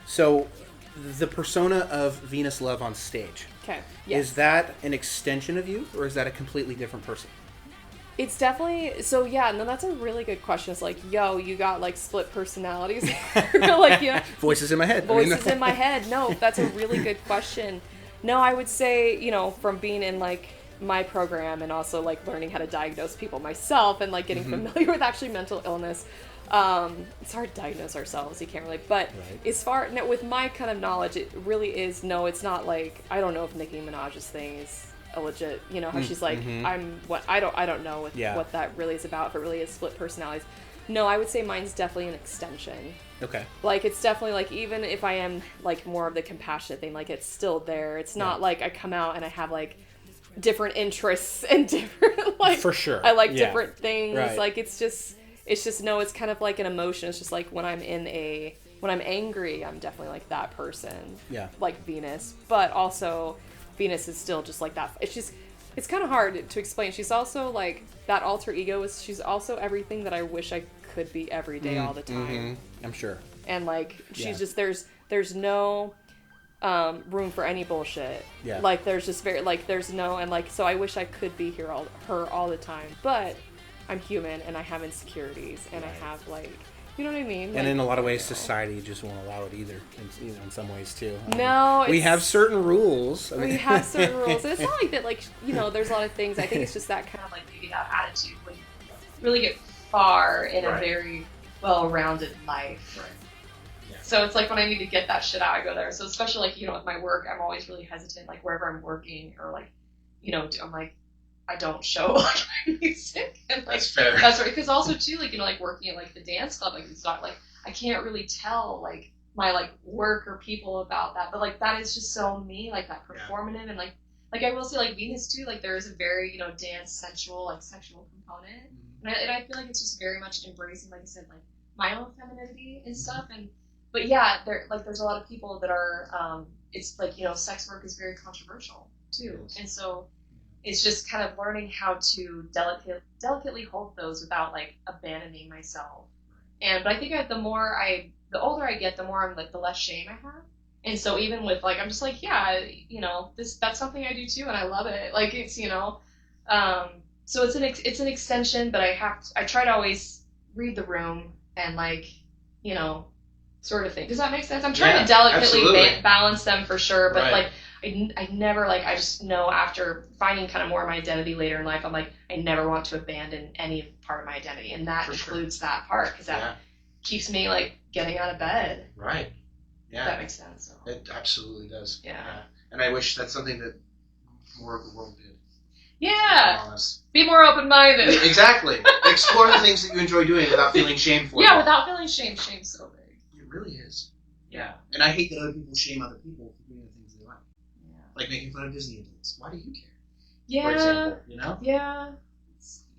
So the persona of Venus Love on stage. Okay. Yes. Is that an extension of you, or is that a completely different person? It's definitely no, that's a really good question. It's like, yo, you got like split personalities. Like voices in my head. Voices in my head. No, that's a really good question. No, I would say, from being in like my program and also like learning how to diagnose people myself and like getting familiar with actually mental illness. It's hard to diagnose ourselves. You can't really, but as far with my kind of knowledge, it really is. No, it's not like I don't know if Nicki Minaj's thing is. A legit, how she's like, I don't know what that really is about, if it really is split personalities. No, I would say mine's definitely an extension. Okay. Like, it's definitely like, even if I am like more of the compassionate thing, like it's still there. It's not like I come out and I have like different interests and different like for sure. I like different things. Right. Like it's just no, it's kind of like an emotion. It's just like when I'm angry, I'm definitely like that person. Yeah. Like Venus. But also Venus is still just like that. It's kind of hard to explain. She's also like that alter ego she's also everything that I wish I could be every day all the time. I'm sure. And like she's just there's no room for any bullshit. Yeah. Like there's just there's no and like so I wish I could be her all the time. But I'm human and I have insecurities and I have like you know what I mean? And in a lot of ways, society just won't allow it either. In some ways too. No, we have certain rules. We have certain rules. And it's not like that. Like there's a lot of things. I think it's just that kind of like maybe that attitude when you really get far in a very well-rounded life. Right. Yeah. So it's like when I need to get that shit out, I go there. So especially like with my work, I'm always really hesitant. Like wherever I'm working or like I'm like I don't show like my music. And like that's fair. That's right. Because also too, like, you know, like working at like the dance club, like it's not like I can't really tell like my like work or people about that, but like that is just so me, like that performative and like I will say like Venus too, like there is a very, you know, dance sensual, like sexual component, and I feel like it's just very much embracing, like I said, like my own femininity and stuff. And but yeah, there's a lot of people that are it's like, you know, sex work is very controversial too, and so it's just kind of learning how to delicately hold those without like abandoning myself. But I think the older I get, the more I'm like, the less shame I have. And so even with like, I'm just like, yeah, you know, that's something I do too, and I love it. Like it's, you know, so it's an extension, but I try to always read the room and like, you know, sort of thing. Does that make sense? I'm trying to delicately balance them for sure, but like I never like, I just know after finding kind of more of my identity later in life, I'm like, I never want to abandon any part of my identity, and that includes that part, because that keeps me like getting out of bed. Right. Yeah. If that makes sense. So. It absolutely does. Yeah. And I wish that's something that more of the world did. Yeah. Be more open-minded. Exactly. Explore the things that you enjoy doing without feeling shame for them. Yeah, without feeling shame. Shame's so big. It really is. Yeah. And I hate that other people shame other people for doing the things they like. Yeah. Like making fun of Disney adults. Why do you care? Yeah. For example, you know? Yeah.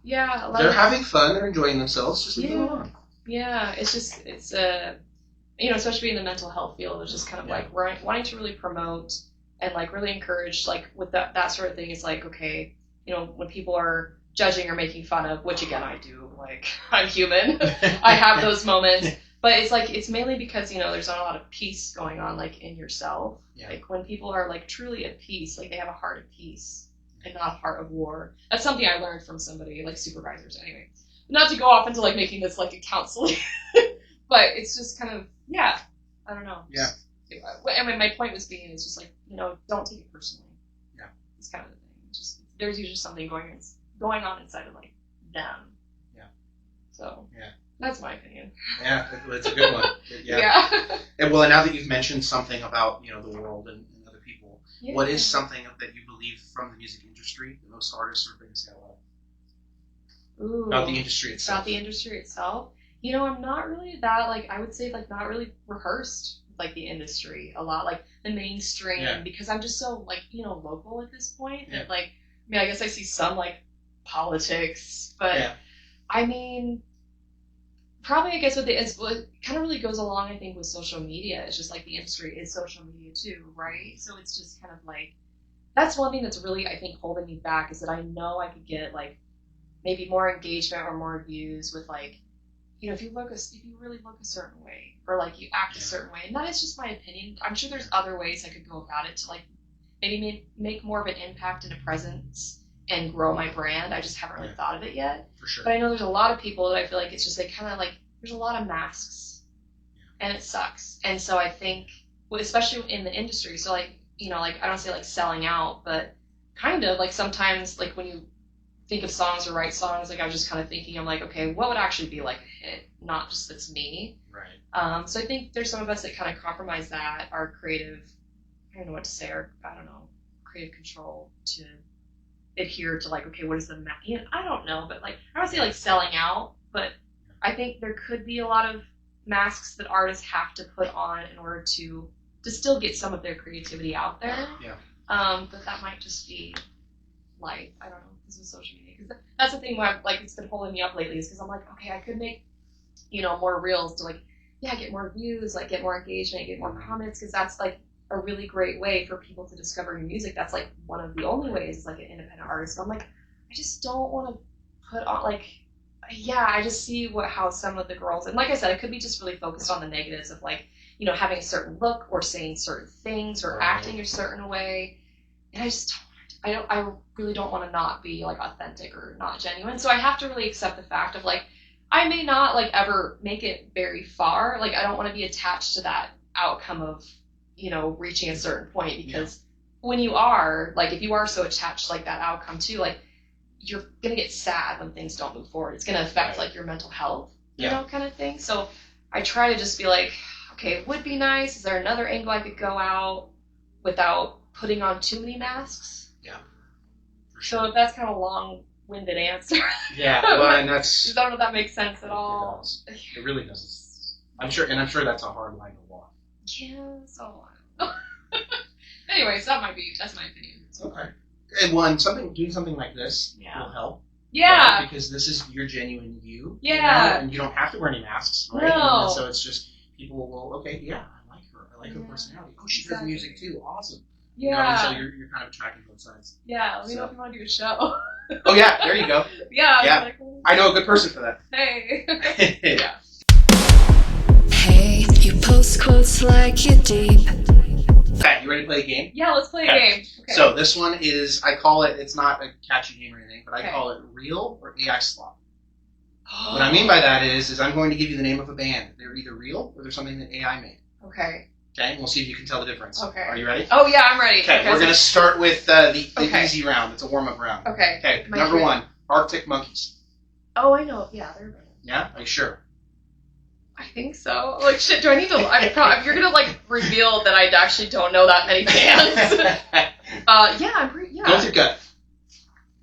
Yeah. They're having fun. They're enjoying themselves. Just leave them alone. Yeah. It's you know, especially in the mental health field, it's just kind of like wanting to really promote and like really encourage, like with that sort of thing. It's like, okay, you know, when people are judging or making fun of, which again I do, like I'm human, I have those moments, but it's like, it's mainly because, you know, there's not a lot of peace going on like in yourself. Like when people are like truly at peace, like they have a heart of peace and not a heart of war. That's something I learned from somebody, like supervisors anyway. Not to go off into like making this like a counseling, but it's just kind of, I don't know. Yeah. I mean, my point was being, it's just like, you know, don't take it personally. Yeah. It's kind of the thing. Just there's usually something going on inside of like them. Yeah. So. Yeah. That's my opinion. Yeah, it's a good one. Yeah. And well, now that you've mentioned something about, you know, the world and other people, what is something that you believe from the music industry that most artists are going to say a lot? About the industry itself. About the industry itself. You know, I'm not really that, like, I would say, like, not really rehearsed with, like, the industry a lot, like, the mainstream, because I'm just so, like, you know, local at this point. That, like, I mean, I guess I see some, like, politics, but, I mean, probably, I guess, what kind of really goes along, I think, with social media. It's just, like, the industry is social media, too, right? So it's just kind of, like, that's one thing that's really, I think, holding me back, is that I know I could get, like, maybe more engagement or more views with, like, you know, if you really look a certain way, or like you act a certain way, and that is just my opinion. I'm sure there's other ways I could go about it to like maybe make more of an impact and a presence and grow my brand. I just haven't really thought of it yet. For sure. But I know there's a lot of people that I feel like it's just like kind of like there's a lot of masks, and it sucks. And so I think, well, especially in the industry, so like, you know, like I don't say like selling out, but kind of like sometimes like when you think of songs or write songs, like I was just kind of thinking, I'm like, okay, what would actually be like a hit? Not just that's me. Right. So I think there's some of us that kind of compromise that, our creative, I don't know what to say, or I don't know, creative control to adhere to like, okay, what is the, you know, I don't know, but like, I don't say like selling out, but I think there could be a lot of masks that artists have to put on in order to still get some of their creativity out there. Yeah. But that might just be life. I don't know. This is social media, because that's the thing where I'm, like, it's been holding me up lately, is because I'm like, okay, I could make, you know, more reels to like, get more views, like get more engagement, get more comments, because that's like a really great way for people to discover your music. That's like one of the only ways as like an independent artist. So I'm like, I just don't want to put on like, I just see how some of the girls, and like I said, it could be just really focused on the negatives of like, you know, having a certain look or saying certain things or acting a certain way, and I really don't want to not be like authentic or not genuine. So I have to really accept the fact of like, I may not like ever make it very far. Like I don't want to be attached to that outcome of, you know, reaching a certain point, because when you are like, if you are so attached to like that outcome too, like you're going to get sad when things don't move forward. It's going to affect like your mental health, you know, kind of thing. So I try to just be like, okay, it would be nice. Is there another angle I could go out without putting on too many masks? So if that's kind of a long-winded answer. Yeah, well, and that's... I don't know if that makes sense at all. It really does. I'm sure that's a hard line to walk. Yeah, so anyways, that's my opinion. So. Okay. And doing something like this will help. Yeah. Right? Because this is your genuine you. Yeah. You know? And you don't have to wear any masks, right? No. And so it's just, people will, okay, yeah, I like her. I like her personality. Oh, she does music too. Awesome. Yeah. You know, and so you're kind of attracting both sides. Yeah, let me know if you want to do a show. Oh, yeah, there you go. Yeah. Like, I know a good person for that. Hey. Yeah. Hey, you post quotes like you're deep. Okay, you ready to play a game? Yeah, let's play a game. Okay. So this one is, it's not a catchy name or anything, but I call it Real or AI Slop. What I mean by that is I'm going to give you the name of a band. They're either real or they're something that AI made. Okay. Okay, and we'll see if you can tell the difference. Okay. Are you ready? Oh, yeah, I'm ready. Okay, we're going to start with the easy round. It's a warm-up round. Okay. Okay, number one, Arctic Monkeys. Oh, I know. Yeah, they're band. Yeah? Are you sure? I think so. Like, shit, do I need to... if you're going to, reveal that I actually don't know that many bands. Yeah, I'm pretty... Yeah. Go with your gut.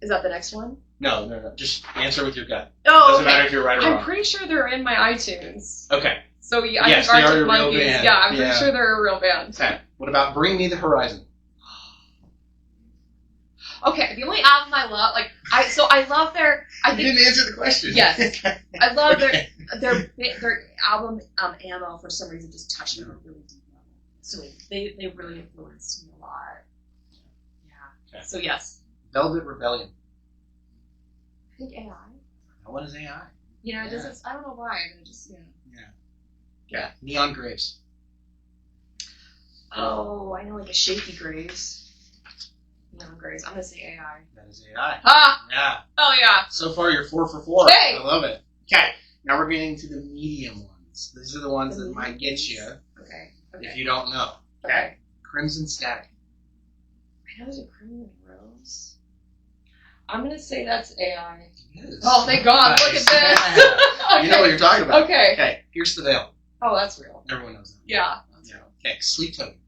Is that the next one? No. Just answer with your gut. Oh, Doesn't matter if you're right or wrong. I'm pretty sure they're in my iTunes. Okay. So, yeah, Yes, I think they are Arctic a real Monkeys. band. Yeah, I'm pretty sure they're a real band. Okay. What about Bring Me the Horizon? Okay, the only album I love, I love their... You didn't answer the question. Yes. I love their album, Ammo, for some reason, just touched me on a really deep level. So they really influenced me a lot. Yeah. Okay. So, yes. Velvet Rebellion. I think AI. What is AI? Yeah, it doesn't... I don't know why, but it just... Yeah. Neon Graves. Oh, I know, like a Shaky Graves. Neon Graves. I'm gonna say AI. That is AI. Ah! Yeah. Oh, yeah. So far, you're 4 for 4. Hey! I love it. Okay. Now we're getting to the medium ones. These are the ones that might get you. Okay. If you don't know. Okay. Crimson Static. I know there's a Crimson Rose. I'm gonna say that's AI. It is. Oh, thank God. Nice. Look at this. Okay. You know what you're talking about. Okay. Okay. Pierce the Veil. Oh, that's real. Everyone knows that. Yeah. That's real. Okay. Sleep Token.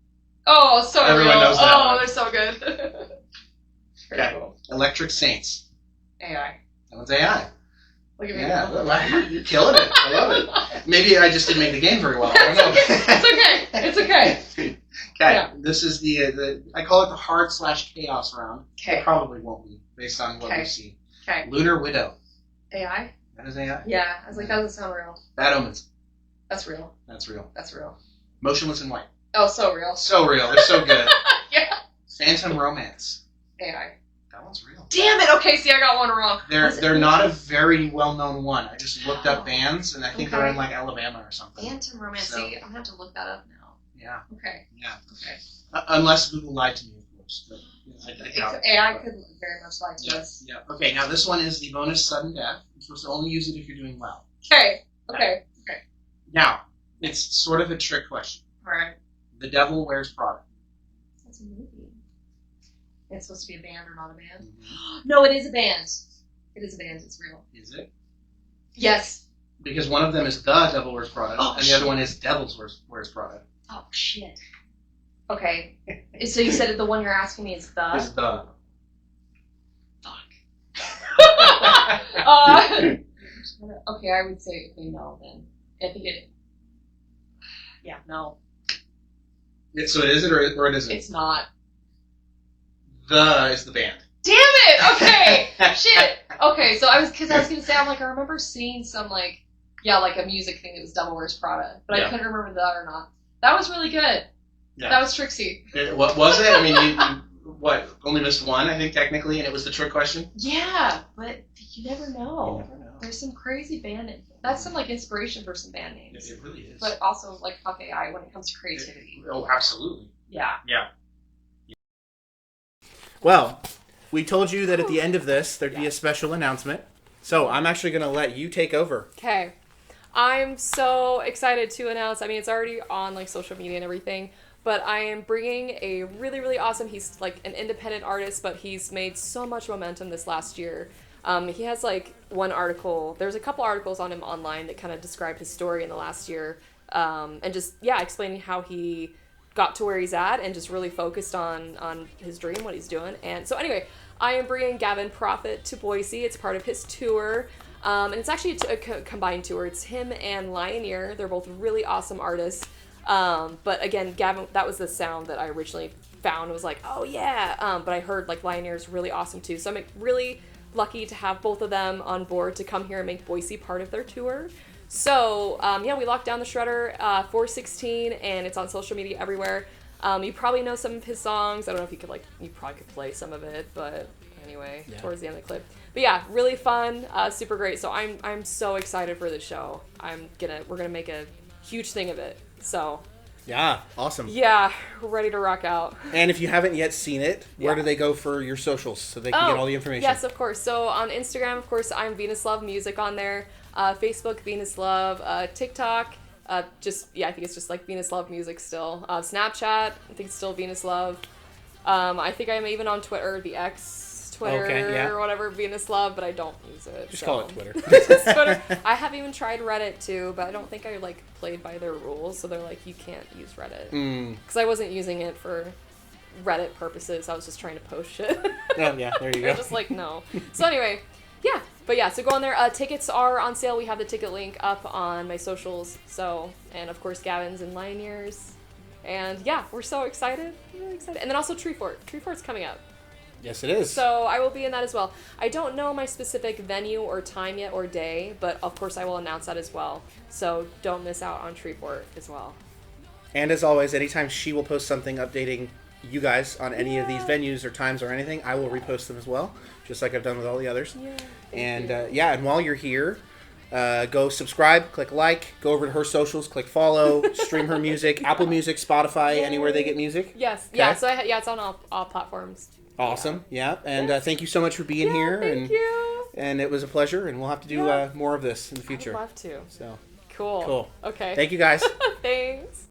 Oh, so Everyone real. knows that Oh, one. they're so good. Okay. Cool. Electric Saints. AI. That one's AI. Look at me. Yeah. You're killing it. I love it. Maybe I just didn't make the game very well. I don't know. It's okay. Okay. Yeah. This is the I call it the hard/chaos round. Okay. It probably won't be based on what we see. Okay. Lunar Widow. AI? That is AI. Yeah. I was like, that doesn't sound real. Bad Omens. That's real. That's real. That's real. Motionless in White. Oh, so real. So real. They're so good. Yeah. Phantom Romance. AI. That one's real. Damn it! Okay, see, I got one wrong. They're not a very well-known one. I just looked up bands, and I think they're in like Alabama or something. Phantom Romance. So, see, I'm gonna have to look that up now. Yeah. Okay. Yeah. Okay. Unless Google lied to me, of course. But, I doubt it. AI could very much like this. Yeah. Okay. Now this one is the bonus sudden death. You're supposed to only use it if you're doing well. Okay. Okay. Okay. Now it's sort of a trick question. All right. The Devil Wears Prada. That's a movie. It's supposed to be a band or not a band? Mm-hmm. No, it is a band. It is a band. It's real. Is it? Yes. Because one of them is The Devil Wears Prada, and the other one is Devils Wears Prada. Oh, shit. Okay. So you said the one you're asking me is the? Is the. Fuck. Okay, I would say no then. I think it... Yeah, no. So it is it or it isn't? It's not. The is the band. Damn it! Okay! Shit! Okay, so I was gonna say, I'm like, I remember seeing some, like a music thing that was Devil Wears Prada, but I couldn't remember that or not. That was really good. Yeah. That was Trixie. What was it? I mean, you only missed one, I think, technically, and it was the trick question? Yeah, but you never know. There's some crazy band names. That's some, inspiration for some band names. It really is. But also, fuck AI when it comes to creativity. Oh, absolutely. Yeah. Yeah. Well, we told you that at the end of this, there'd be a special announcement. So I'm actually going to let you take over. Okay. I'm so excited to announce, it's already on, social media and everything, but I am bringing a really, really awesome, he's, an independent artist, but he's made so much momentum this last year. He has, one article, there's a couple articles on him online that kind of describe his story in the last year, and just, explaining how he got to where he's at and just really focused on his dream, what he's doing. And so anyway, I am bringing Gavin Prophet to Boise. It's part of his tour. And it's actually a combined tour. It's him and Lioneer. They're both really awesome artists. But again, Gavin, that was the sound that I originally found. It was like, oh yeah. But I heard like Lioneer is really awesome too. So I'm really lucky to have both of them on board to come here and make Boise part of their tour. So we locked down the Shredder 416, and it's on social media everywhere. You probably know some of his songs. I don't know if you probably could play some of it, but anyway, towards the end of the clip. But yeah, really fun, super great. So I'm so excited for the show. We're gonna make a huge thing of it. So yeah, awesome. Yeah, we're ready to rock out. And if you haven't yet seen it, where do they go for your socials so they can get all the information? Yes, of course. So on Instagram, of course, I'm Venus Love Music on there. Facebook, Venus Love. TikTok, I think it's just like Venus Love Music still. Snapchat, I think it's still Venus Love. I think I'm even on Twitter, the Twitter or whatever, Venus Love, but I don't use it. Just call it Twitter. Just Twitter. I have even tried Reddit too, but I don't think I played by their rules, so they're like, you can't use Reddit. Because I wasn't using it for Reddit purposes. I was just trying to post shit. Oh yeah, there you go. Just like, no. So anyway, yeah. But yeah, so go on there. Tickets are on sale. We have the ticket link up on my socials. So, and of course, Gavin's and Lioneer's. And yeah, we're so excited. Really excited. And then also Tree Fort. Tree Fort's coming up. Yes, it is. So I will be in that as well. I don't know my specific venue or time yet or day, but of course I will announce that as well. So don't miss out on Tree Fort as well. And as always, anytime she will post something updating you guys on any of these venues or times or anything, I will repost them as well, just like I've done with all the others. Yeah. And while you're here, go subscribe, click like, go over to her socials, click follow, stream her music, Apple Music, Spotify, anywhere they get music. Yes. Okay? Yeah. So it's on all platforms. Awesome. Yeah. And thank you so much for being here. Thank you. And it was a pleasure, and we'll have to do more of this in the future. I'd love to. So cool. Okay. Thank you guys. Thanks.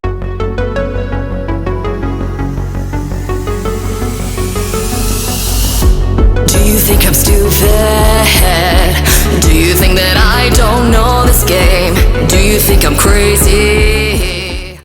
Do you think I'm stupid? Do you think that I don't know this game? Do you think I'm crazy?